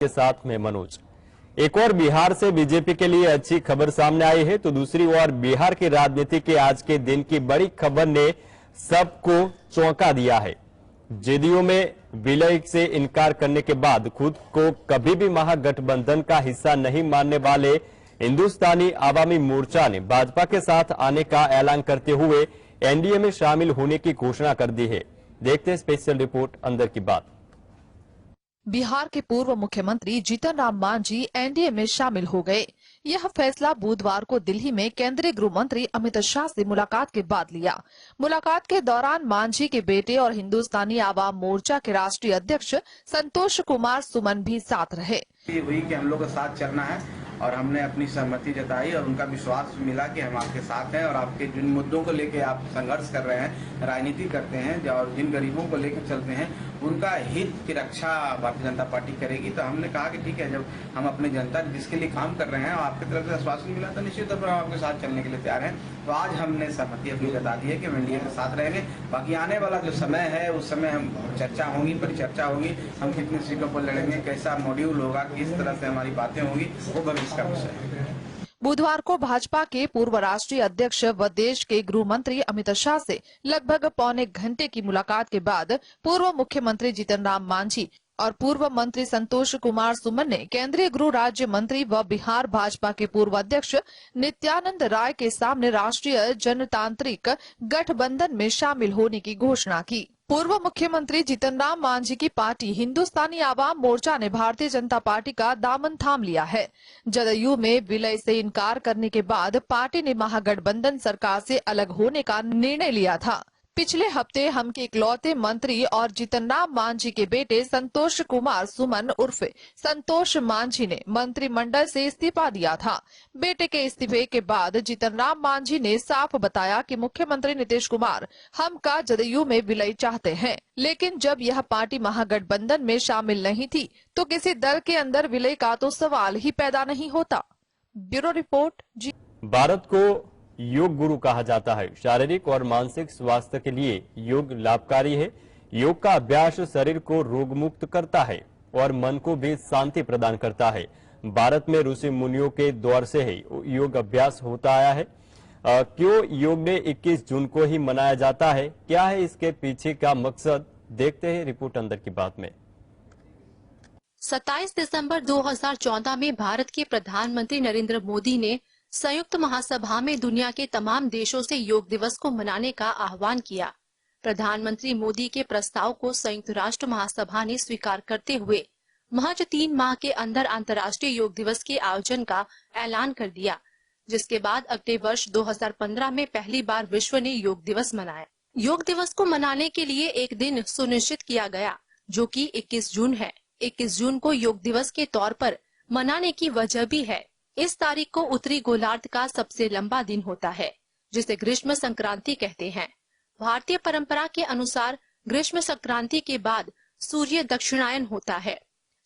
के साथ में मनोज। एक और बिहार से बीजेपी के लिए अच्छी खबर सामने आई है तो दूसरी ओर बिहार की राजनीति के आज के दिन की बड़ी खबर ने सबको चौंका दिया है। जेडीयू में विलय से इनकार करने के बाद खुद को कभी भी महागठबंधन का हिस्सा नहीं मानने वाले हिंदुस्तानी आवामी मोर्चा ने भाजपा के साथ आने का ऐलान करते हुए एनडीए में शामिल होने की घोषणा कर दी है। देखते हैं स्पेशल रिपोर्ट अंदर की बात। बिहार के पूर्व मुख्यमंत्री जीतन राम मांझी एनडीए में शामिल हो गए। यह फैसला बुधवार को दिल्ली में केंद्रीय गृह मंत्री अमित शाह से मुलाकात के बाद लिया। मुलाकात के दौरान मांझी के बेटे और हिंदुस्तानी आवाम मोर्चा के राष्ट्रीय अध्यक्ष संतोष कुमार सुमन भी साथ रहे। ये हुई कि हम लोग का साथ चलना है और हमने अपनी सहमति जताई और उनका विश्वास मिला कि हम आपके साथ हैं और आपके जिन मुद्दों को लेकर आप संघर्ष कर रहे हैं, राजनीति करते हैं और जिन गरीबों को लेकर चलते हैं, उनका हित की रक्षा भारतीय जनता पार्टी करेगी। तो हमने कहा कि ठीक है, जब हम अपनी जनता जिसके लिए काम कर रहे हैं और आपकी तरफ से आश्वासन मिला तो निश्चित तौर पर हम आपके साथ चलने के लिए तैयार हैं। तो आज हमने सहमति अपनी जता दी है कि हम एनडीए के साथ रहेंगे। बाकी आने वाला जो समय है उस समय हम चर्चा होगी, परिचर्चा होगी, हम कितनी सीटों पर लड़ेंगे, कैसा मॉड्यूल होगा, किस तरह से हमारी बातें होंगी, वो भविष्य का विषय है। बुधवार को भाजपा के पूर्व राष्ट्रीय अध्यक्ष व देश के गृह मंत्री अमित शाह से लगभग पौने घंटे की मुलाकात के बाद पूर्व मुख्यमंत्री जीतन राम मांझी और पूर्व मंत्री संतोष कुमार सुमन ने केंद्रीय गृह राज्य मंत्री व बिहार भाजपा के पूर्व अध्यक्ष नित्यानंद राय के सामने राष्ट्रीय जनतांत्रिक गठबंधन में शामिल होने की घोषणा की। पूर्व मुख्यमंत्री जीतन राम मांझी की पार्टी हिंदुस्तानी आवाम मोर्चा ने भारतीय जनता पार्टी का दामन थाम लिया है। जदयू में विलय से इनकार करने के बाद पार्टी ने महागठबंधन सरकार से अलग होने का निर्णय लिया था। पिछले हफ्ते हम के इकलौते मंत्री और जीतन राम मांझी के बेटे संतोष कुमार सुमन उर्फ संतोष मांझी ने मंत्रिमंडल से इस्तीफा दिया था। बेटे के इस्तीफे के बाद जीतन राम मांझी ने साफ बताया कि मुख्यमंत्री नीतीश कुमार हम का जदयू में विलय चाहते हैं, लेकिन जब यह पार्टी महागठबंधन में शामिल नहीं थी तो किसी दल के अंदर विलय का तो सवाल ही पैदा नहीं होता। Bureau report. भारत को योग गुरु कहा जाता है। शारीरिक और मानसिक स्वास्थ्य के लिए योग लाभकारी है। योग का अभ्यास शरीर को रोग मुक्त करता है और मन को भी शांति प्रदान करता है। भारत में ऋषि मुनियों के दौर से ही योग अभ्यास होता आया है। क्यों योग डे 21 जून को ही मनाया जाता है, क्या है इसके पीछे का मकसद, देखते हैं रिपोर्ट अंदर की बात में। 27 दिसंबर 2014 में भारत के प्रधानमंत्री नरेंद्र मोदी ने संयुक्त महासभा में दुनिया के तमाम देशों से योग दिवस को मनाने का आह्वान किया। प्रधानमंत्री मोदी के प्रस्ताव को संयुक्त राष्ट्र महासभा ने स्वीकार करते हुए महज 3 माह के अंदर अंतर्राष्ट्रीय योग दिवस के आयोजन का ऐलान कर दिया, जिसके बाद अगले वर्ष 2015 में पहली बार विश्व ने योग दिवस मनाया। योग दिवस को मनाने के लिए एक दिन सुनिश्चित किया गया, जो कि 21 जून है। 21 जून को योग दिवस के तौर पर मनाने की वजह भी है। इस तारीख को उत्तरी गोलार्ध का सबसे लंबा दिन होता है, जिसे ग्रीष्म संक्रांति कहते हैं। भारतीय परंपरा के अनुसार ग्रीष्म संक्रांति के बाद सूर्य दक्षिणायन होता है।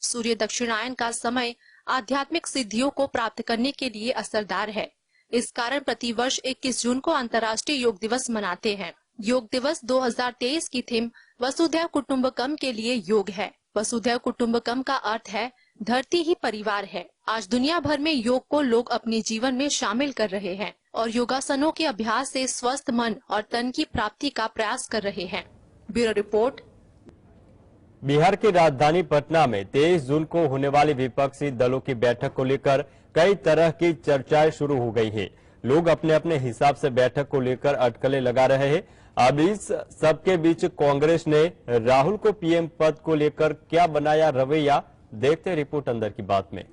सूर्य दक्षिणायन का समय आध्यात्मिक सिद्धियों को प्राप्त करने के लिए असरदार है। इस कारण प्रतिवर्ष 21 जून को अंतर्राष्ट्रीय योग दिवस मनाते हैं। योग दिवस 2023 की थीम वसुधैव कुटुंबकम के लिए योग है। वसुधैव कुटुंबकम का अर्थ है धरती ही परिवार है। आज दुनिया भर में योग को लोग अपने जीवन में शामिल कर रहे हैं और योगासनों के अभ्यास से स्वस्थ मन और तन की प्राप्ति का प्रयास कर रहे हैं। Bureau report. बिहार की राजधानी पटना में 23 जून को होने वाली विपक्षी दलों की बैठक को लेकर कई तरह की चर्चाएं शुरू हो गई है। लोग अपने अपने हिसाब से बैठक को लेकर अटकलें लगा रहे हैं। अब इस सबके बीच कांग्रेस ने राहुल को पीएम पद को लेकर क्या बनाया रवैया, देखते रिपोर्ट अंदर की बात में।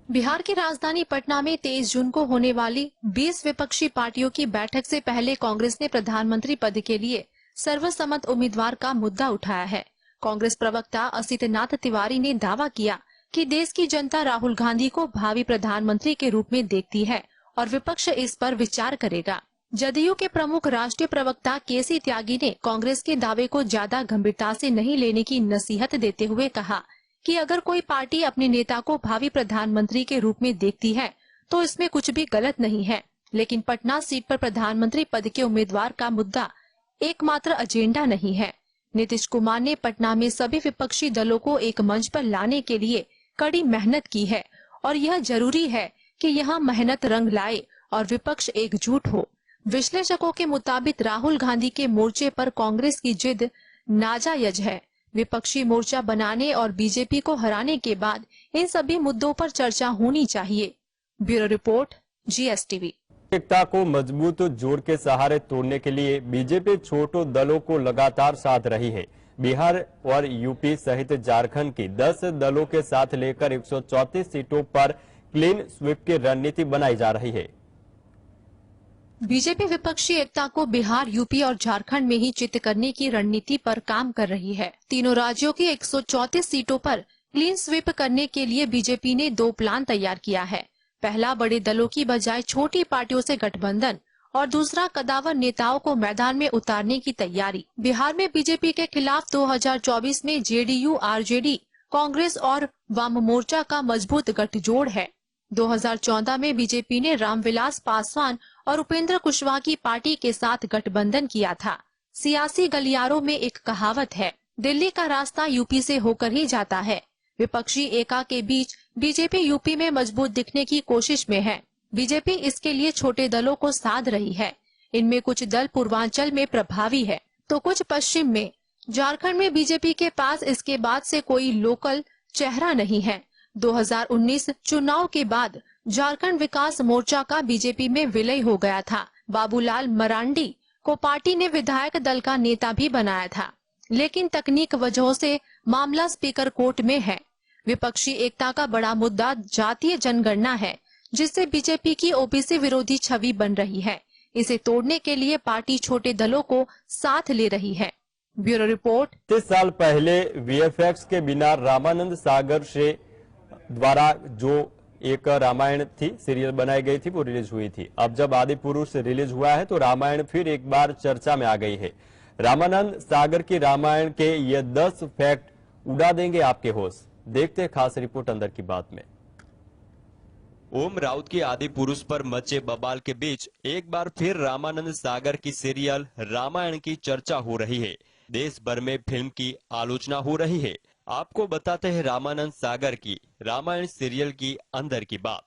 बिहार की राजधानी पटना में 23 जून को होने वाली 20 विपक्षी पार्टियों की बैठक से पहले कांग्रेस ने प्रधानमंत्री पद के लिए सर्वसम्मत उम्मीदवार का मुद्दा उठाया है। कांग्रेस प्रवक्ता असित नाथ तिवारी ने दावा किया कि देश की जनता राहुल गांधी को भावी प्रधानमंत्री के रूप में देखती है और विपक्ष इस पर विचार करेगा। जदयू के प्रमुख राष्ट्रीय प्रवक्ता केसी त्यागी ने कांग्रेस के दावे को ज्यादा गंभीरता से नहीं लेने की नसीहत देते हुए कहा कि अगर कोई पार्टी अपने नेता को भावी प्रधानमंत्री के रूप में देखती है तो इसमें कुछ भी गलत नहीं है, लेकिन पटना सीट पर प्रधानमंत्री पद के उम्मीदवार का मुद्दा एकमात्र एजेंडा नहीं है। नीतीश कुमार ने पटना में सभी विपक्षी दलों को एक मंच पर लाने के लिए कड़ी मेहनत की है और यह जरूरी है कि यहां मेहनत रंग लाए और विपक्ष एकजुट हो। विश्लेषकों के मुताबिक राहुल गांधी के मोर्चे पर कांग्रेस की जिद नाजायज है। विपक्षी मोर्चा बनाने और बीजेपी को हराने के बाद इन सभी मुद्दों पर चर्चा होनी चाहिए। Bureau report, GSTV। एकता को मजबूत जोड़ के सहारे तोड़ने के लिए बीजेपी छोटे दलों को लगातार साथ रही है। बिहार और यूपी सहित झारखंड की 10 दलों के साथ लेकर 134 सीटों पर क्लीन स्वीप की रणनीति बनाई जा रही है। बीजेपी विपक्षी एकता को बिहार, यूपी और झारखंड में ही चित करने की रणनीति पर काम कर रही है। तीनों राज्यों की 134 सीटों पर क्लीन स्वीप करने के लिए बीजेपी ने 2 प्लान तैयार किया है। पहला, बड़े दलों की बजाय छोटी पार्टियों से गठबंधन और दूसरा, कदावर नेताओं को मैदान में उतारने की तैयारी। बिहार में बीजेपी के खिलाफ 2024 में जेडीयू, आरजेडी, कांग्रेस और वाम मोर्चा का मजबूत गठजोड़ है। 2014 में बीजेपी ने रामविलास पासवान और उपेंद्र कुशवाहा की पार्टी के साथ गठबंधन किया था। सियासी गलियारों में एक कहावत है, दिल्ली का रास्ता यूपी से होकर ही जाता है। विपक्षी एका के बीच बीजेपी यूपी में मजबूत दिखने की कोशिश में है। बीजेपी इसके लिए छोटे दलों को साध रही है। इनमें कुछ दल पूर्वांचल में प्रभावी है तो कुछ पश्चिम में। झारखंड में बीजेपी के पास इसके बाद से कोई लोकल चेहरा नहीं है। 2019 चुनाव के बाद झारखंड विकास मोर्चा का बीजेपी में विलय हो गया था। बाबूलाल मरांडी को पार्टी ने विधायक दल का नेता भी बनाया था, लेकिन तकनीक वजहों से मामला स्पीकर कोर्ट में है। विपक्षी एकता का बड़ा मुद्दा जातीय जनगणना है, जिससे बीजेपी की ओबीसी विरोधी छवि बन रही है। इसे तोड़ने के लिए पार्टी छोटे दलों को साथ ले रही है। Bureau report. 30 साल पहले वीएफएक्स के बिना रामानंद सागर से द्वारा जो एक रामायण थी, सीरियल बनाई गई थी, वो रिलीज हुई थी। अब जब आदि पुरुष रिलीज हुआ है तो रामायण फिर एक बार चर्चा में आ गई है। रामानंद सागर की रामायण के ये 10 फैक्ट उड़ा देंगे आपके होश। देखते हैं खास रिपोर्ट अंदर की बात में। ओम राउत की आदि पुरुष पर मचे बवाल के बीच एक बार फिर रामानंद सागर की सीरियल रामायण की चर्चा हो रही है। देश भर में फिल्म की आलोचना हो रही है। आपको बताते हैं रामानंद सागर की रामायण सीरियल की अंदर की बात।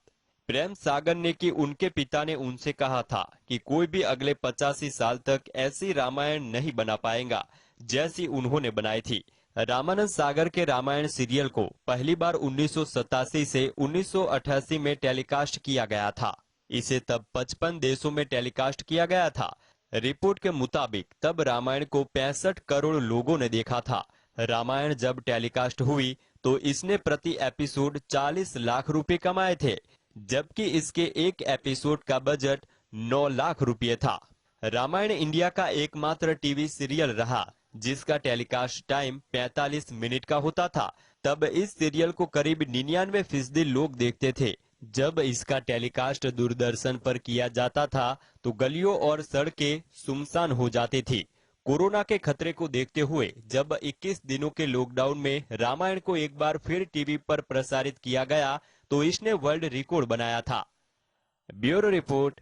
प्रेम सागर ने कि उनके पिता ने उनसे कहा था कि कोई भी अगले 85 साल तक ऐसी रामायण नहीं बना पाएगा जैसी उन्होंने बनाई थी। रामानंद सागर के रामायण सीरियल को पहली बार 1987 से 1988 में टेलीकास्ट किया गया था। इसे तब 55 देशों में टेलीकास्ट किया गया था। रिपोर्ट के मुताबिक तब रामायण को 65 करोड़ लोगों ने देखा था। रामायण जब टेलीकास्ट हुई तो इसने प्रति एपिसोड 40 लाख रुपए कमाए थे, जबकि इसके एक एपिसोड का बजट 9 लाख रुपए था। रामायण इंडिया का एकमात्र टीवी सीरियल रहा जिसका टेलीकास्ट टाइम 45 मिनट का होता था। तब इस सीरियल को करीब 99% लोग देखते थे। जब इसका टेलीकास्ट दूरदर्शन पर किया जाता था तो गलियों और सड़कें सुनसान हो जाती थी। कोरोना के खतरे को देखते हुए जब 21 दिनों के लॉकडाउन में रामायण को एक बार फिर टीवी पर प्रसारित किया गया तो इसने वर्ल्ड रिकॉर्ड बनाया था। Bureau report,